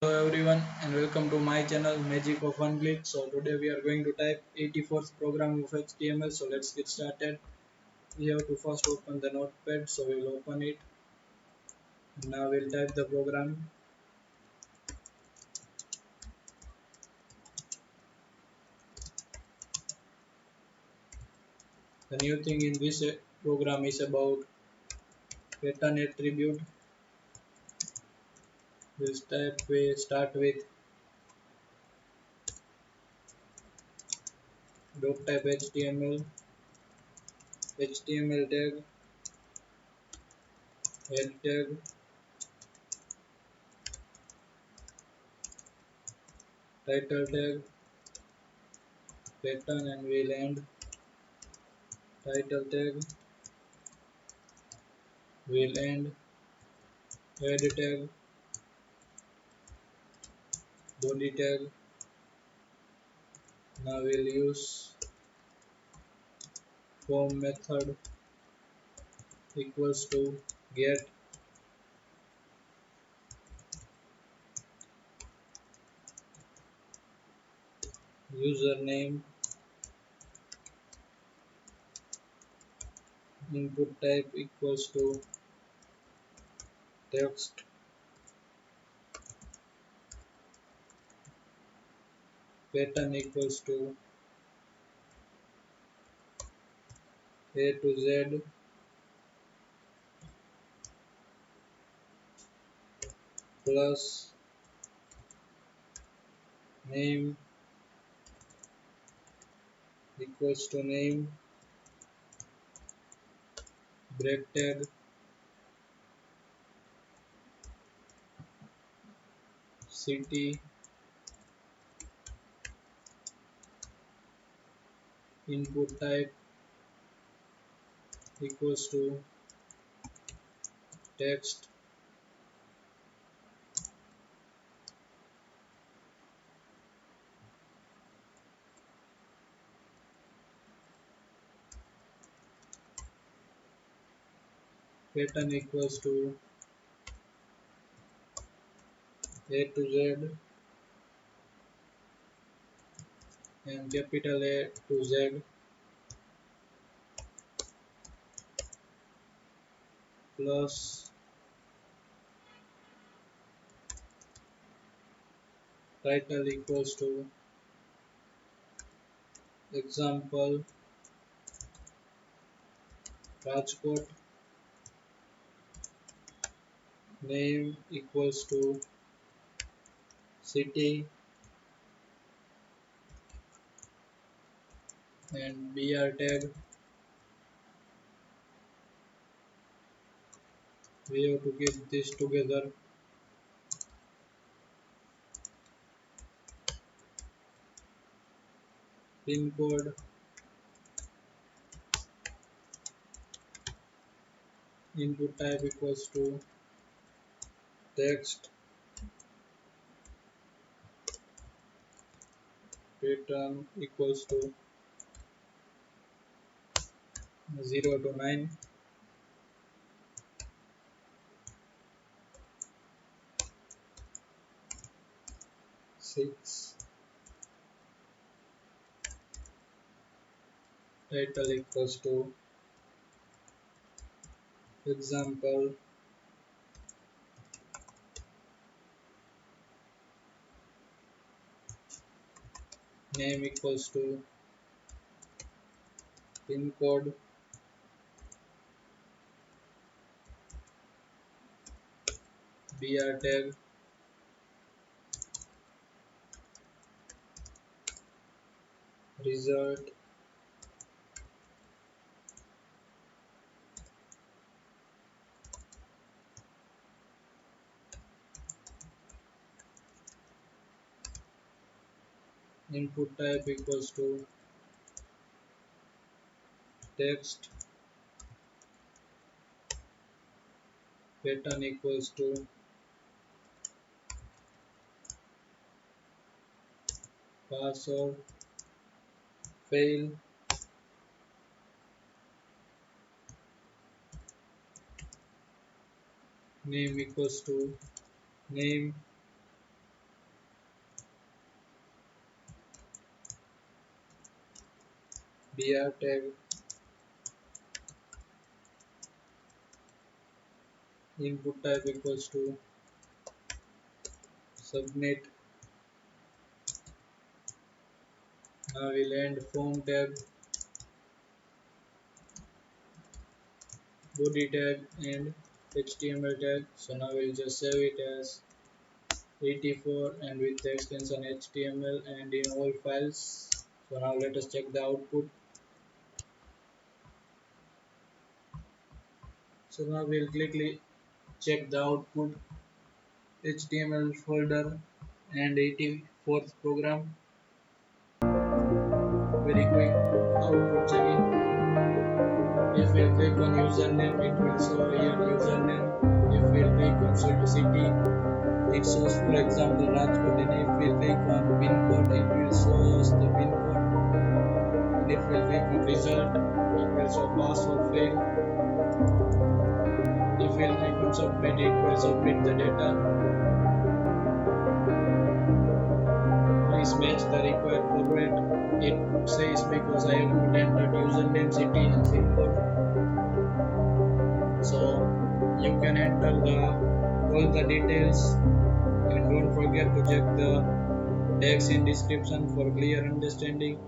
Hello everyone and welcome to my channel magicofoneclick. So today we are going to type 84th program of HTML. So let's get started. We have to first open the notepad. So we'll open it. Now we'll type the program. The new thing in this program is about pattern attribute. We start with doctype HTML, HTML tag, head tag, title tag, pattern, and we'll end title tag, we'll end head tag, body tag. Now we'll use form method equals to get username, input type equals to text, pattern equals to A to Z, plus name equals to name, break tag, city, input type equals to text, pattern equals to A to Z and capital A to Z, plus title equals to example Rajkot, name equals to city, and br tag we have to keep this together. Pin code, input type equals to text, pattern equals to 0 to 9, 6, title equals to example, name equals to pin code, br tag, result, input type equals to text, pattern equals to pass or fail, name equals to name, br tag, input type equals to submit. Now we'll end form tag, body tag and html tag. So now we'll just save it as 84 and with the extension html and in all files. So now let us check the output. So now we'll quickly check the output, html folder and 84th program. Very quick output checking. If we click on username, it will show here username. If we click on city, it shows for example Rajkot, and if we click on pin code, it will show us the pin code. And if we click on result, it will show pass or fail. If we click on submit, it will submit the data. Please match the required format. It says because I have not entered username, city and pin code. So you can enter all the details, and don't forget to check the text in description for clear understanding.